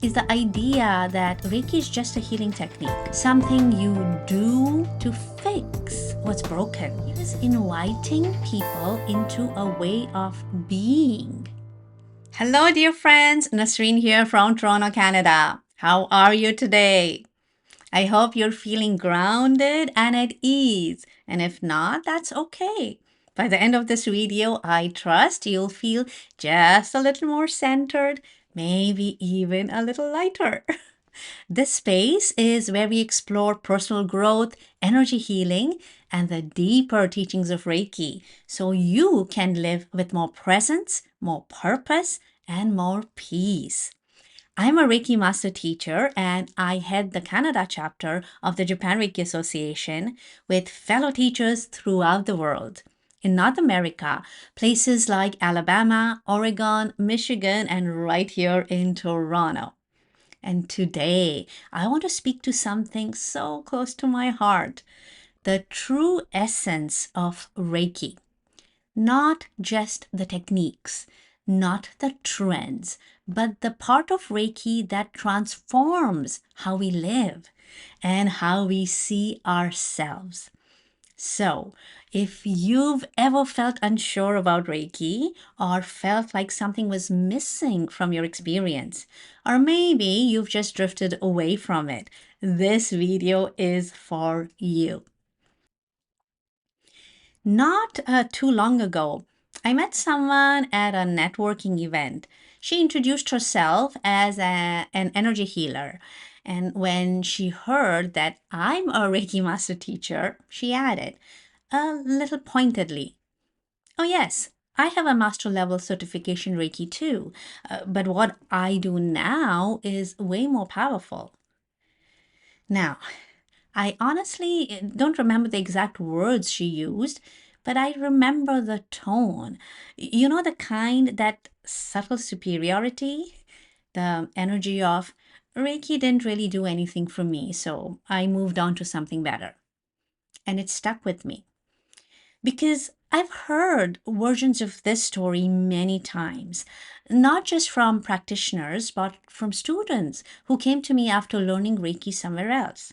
is the idea that Reiki is just a healing technique, something you do to fix what's broken. It is inviting people into a way of being. Hello, dear friends. Nasreen here from Toronto, Canada. How are you today? I hope you're feeling grounded and at ease. And if not, that's okay. By the end of this video, I trust you'll feel just a little more centered, maybe even a little lighter. This space is where we explore personal growth, energy healing, and the deeper teachings of Reiki so you can live with more presence, more purpose, and more peace. I'm a Reiki master teacher and I head the Canada chapter of the Japan Reiki Association with fellow teachers throughout the world. In North America, places like Alabama, Oregon, Michigan, and right here in Toronto. And today, I want to speak to something so close to my heart, the true essence of Reiki. Not just the techniques, not the trends, but the part of Reiki that transforms how we live and how we see ourselves. So, if you've ever felt unsure about Reiki or felt like something was missing from your experience, or maybe you've just drifted away from it, this video is for you. Not too long ago, I met someone at a networking event. She introduced herself as an energy healer. And when she heard that I'm a Reiki master teacher, she added, a little pointedly, "Oh, yes, I have a master level certification Reiki too, but what I do now is way more powerful." Now, I honestly don't remember the exact words she used, but I remember the tone. You know, the kind that subtle superiority, the energy of Reiki didn't really do anything for me, so I moved on to something better. And it stuck with me because I've heard versions of this story many times, not just from practitioners, but from students who came to me after learning Reiki somewhere else,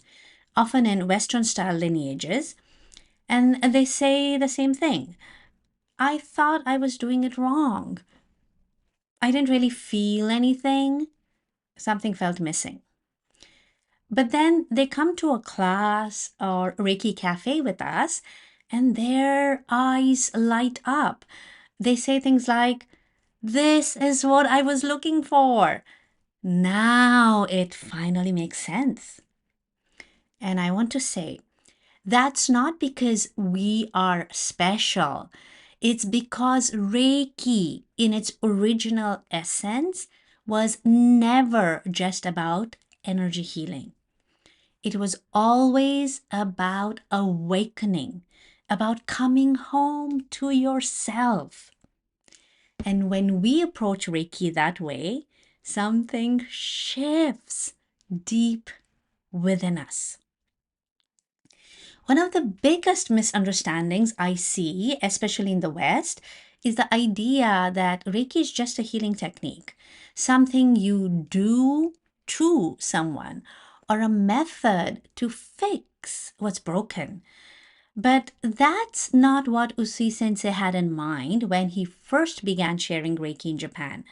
often in Western style lineages, and they say the same thing. I thought I was doing it wrong. I didn't really feel anything. Something felt missing. But then they come to a class or Reiki cafe with us, and their eyes light up. They say things like, "This is what I was looking for. Now it finally makes sense." And I want to say, that's not because we are special. It's because Reiki, in its original essence, was never just about energy healing. It was always about awakening, about coming home to yourself. And when we approach Reiki that way, something shifts deep within us. One of the biggest misunderstandings I see, especially in the West, is the idea that Reiki is just a healing technique, something you do to someone, or a method to fix what's broken. But that's not what Usui Sensei had in mind when he first began sharing Reiki in Japan.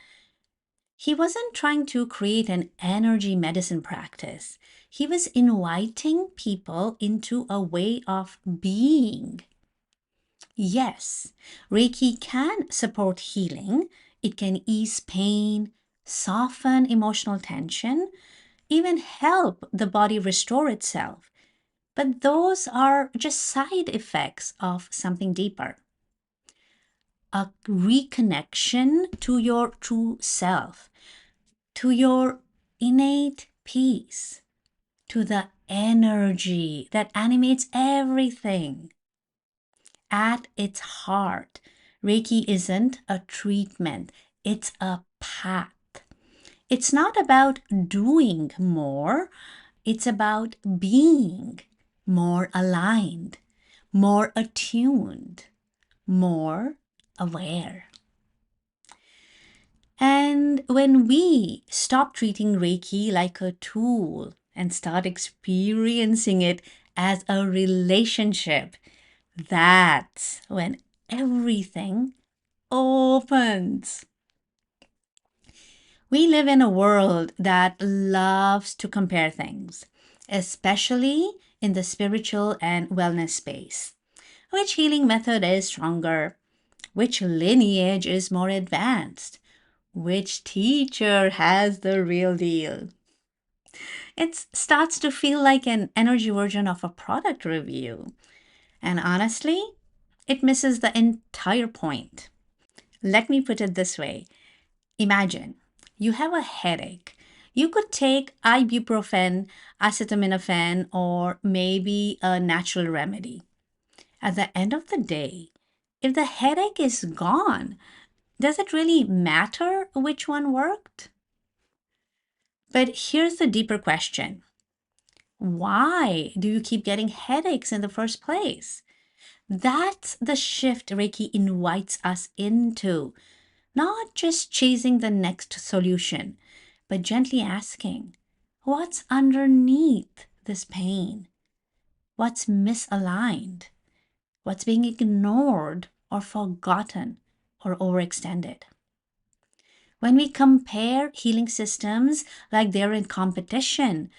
He wasn't trying to create an energy medicine practice. He was inviting people into a way of being. Yes, Reiki can support healing. It can ease pain, soften emotional tension, even help the body restore itself. But those are just side effects of something deeper. A reconnection to your true self, to your innate peace, to the energy that animates everything. At its heart, Reiki isn't a treatment, it's a path. It's not about doing more, it's about being more aligned, more attuned, more aware. And when we stop treating Reiki like a tool and start experiencing it as a relationship, that's when everything opens. We live in a world that loves to compare things, especially in the spiritual and wellness space. Which healing method is stronger? Which lineage is more advanced? Which teacher has the real deal? It starts to feel like an energy version of a product review. And honestly, it misses the entire point. Let me put it this way. Imagine you have a headache. You could take ibuprofen, acetaminophen, or maybe a natural remedy. At the end of the day, if the headache is gone, does it really matter which one worked? But here's the deeper question. Why do you keep getting headaches in the first place? That's the shift Reiki invites us into. Not just chasing the next solution, but gently asking, what's underneath this pain? What's misaligned? What's being ignored or forgotten or overextended? When we compare healing systems like they're in competition,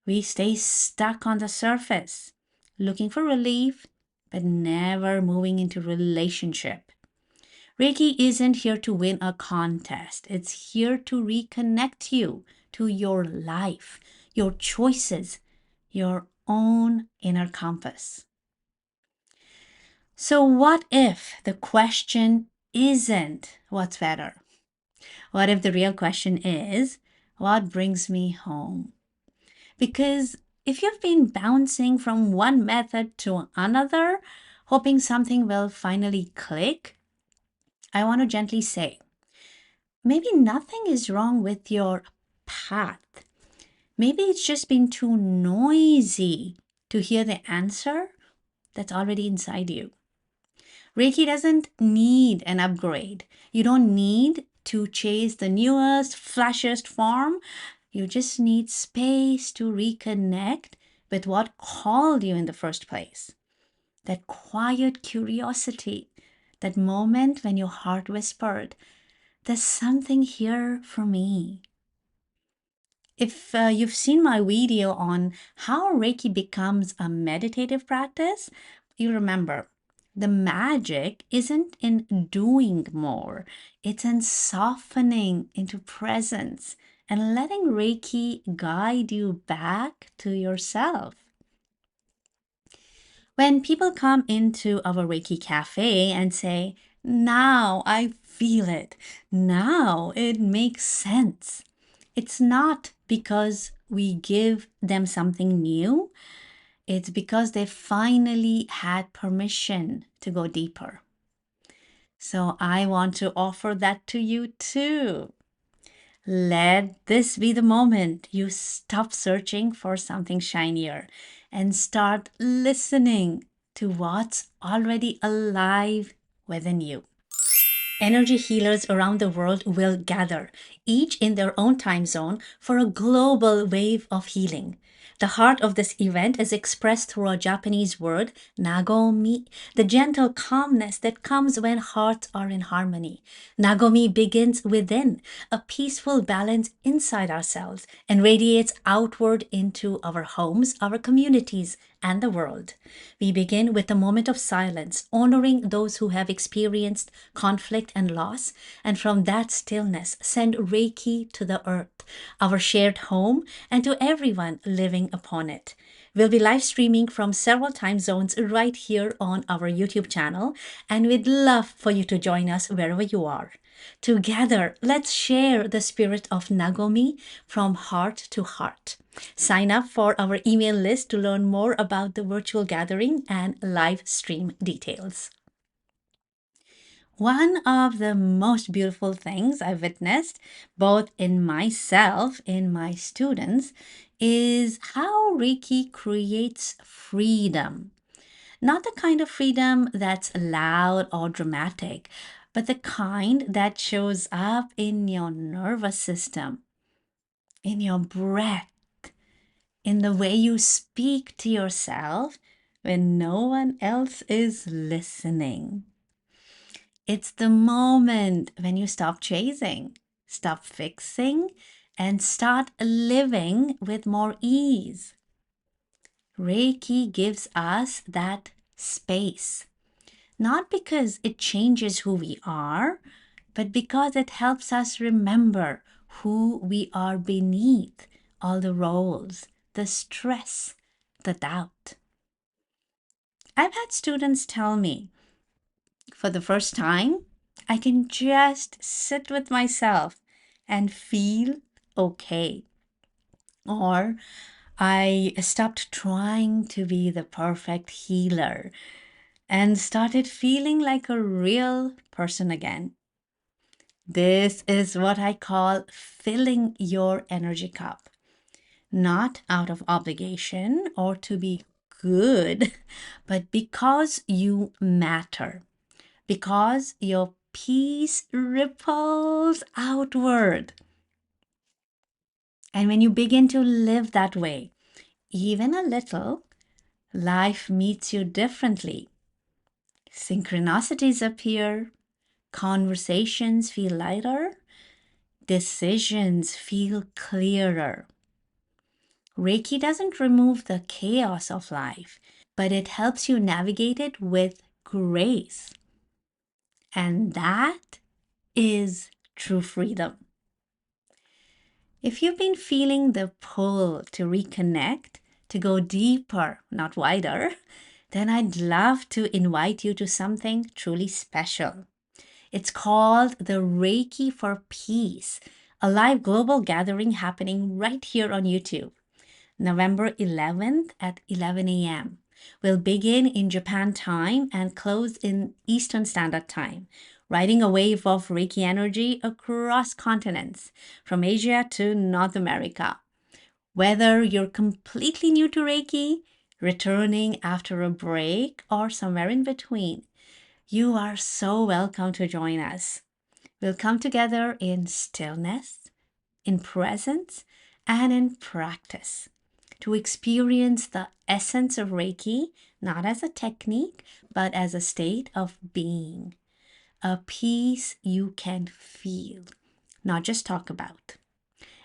we stay stuck on the surface, looking for relief, but never moving into relationship. Reiki isn't here to win a contest. It's here to reconnect you to your life, your choices, your own inner compass. So, what if the question isn't what's better? What if the real question is what brings me home? Because if you've been bouncing from one method to another, hoping something will finally click, I want to gently say, maybe nothing is wrong with your path. Maybe it's just been too noisy to hear the answer that's already inside you. Reiki doesn't need an upgrade. You don't need to chase the newest, flashiest form. You just need space to reconnect with what called you in the first place. That quiet curiosity, that moment when your heart whispered, there's something here for me. If you've seen my video on how Reiki becomes a meditative practice, you remember the magic isn't in doing more, it's in softening into presence and letting Reiki guide you back to yourself. When people come into our Reiki cafe and say, now I feel it, now it makes sense, it's not because we give them something new, it's because they finally had permission to go deeper. So I want to offer that to you too. Let this be the moment you stop searching for something shinier and start listening to what's already alive within you. Energy healers around the world will gather, each in their own time zone, for a global wave of healing. The heart of this event is expressed through a Japanese word, nagomi, the gentle calmness that comes when hearts are in harmony. Nagomi begins within, a peaceful balance inside ourselves, and radiates outward into our homes, our communities, and the world. We begin with a moment of silence, honoring those who have experienced conflict and loss, and from that stillness, send Reiki to the earth, our shared home, and to everyone living upon it. We'll be live streaming from several time zones right here on our YouTube channel, and we'd love for you to join us wherever you are. Together, let's share the spirit of Nagomi from heart to heart. Sign up for our email list to learn more about the virtual gathering and live stream details. One of the most beautiful things I've witnessed, both in myself and my students, is how Reiki creates freedom. Not the kind of freedom that's loud or dramatic, but the kind that shows up in your nervous system, in your breath, in the way you speak to yourself when no one else is listening. It's the moment when you stop chasing, stop fixing, and start living with more ease. Reiki gives us that space, not because it changes who we are, but because it helps us remember who we are beneath all the roles, the stress, the doubt. I've had students tell me, for the first time, I can just sit with myself and feel okay. Or I stopped trying to be the perfect healer and started feeling like a real person again. This is what I call filling your energy cup, not out of obligation or to be good, but because you matter, because your peace ripples outward. And when you begin to live that way, even a little, life meets you differently. Synchronicities appear, conversations feel lighter, decisions feel clearer. Reiki doesn't remove the chaos of life, but it helps you navigate it with grace. And that is true freedom. If you've been feeling the pull to reconnect, to go deeper, not wider, then I'd love to invite you to something truly special. It's called the Reiki for Peace, a live global gathering happening right here on YouTube. November 11th at 11 a.m. We'll begin in Japan time and close in Eastern Standard Time, riding a wave of Reiki energy across continents, from Asia to North America. Whether you're completely new to Reiki, returning after a break, or somewhere in between, you are so welcome to join us. We'll come together in stillness, in presence, and in practice to experience the essence of Reiki, not as a technique, but as a state of being, a peace you can feel, not just talk about.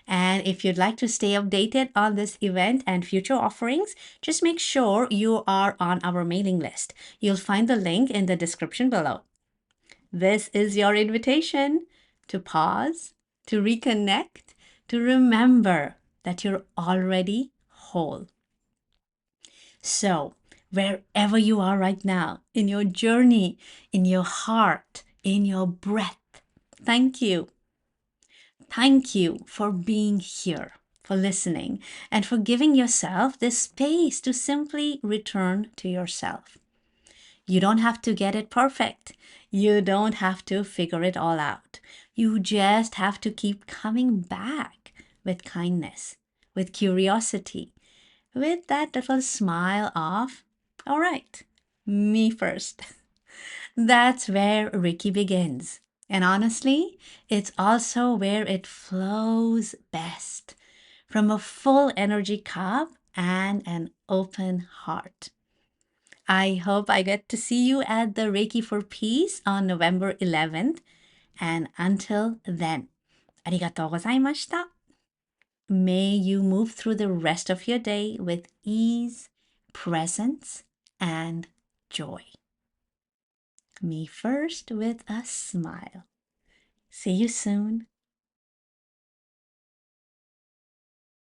And if you'd like to stay updated on this event and future offerings, just make sure you are on our mailing list. You'll find the link in the description below. This is your invitation to pause, to reconnect, to remember that you're already whole. So, wherever you are right now, in your journey, in your heart, in your breath, thank you. Thank you for being here, for listening, and for giving yourself this space to simply return to yourself. You don't have to get it perfect. You don't have to figure it all out. You just have to keep coming back with kindness, with curiosity, with that little smile of, all right, me first. That's where Reiki begins. And honestly, it's also where it flows best, from a full energy cup and an open heart. I hope I get to see you at the Reiki for Peace on November 11th. And until then, ありがとうございました。May you move through the rest of your day with ease, presence, and joy. Me first with a smile. See you soon.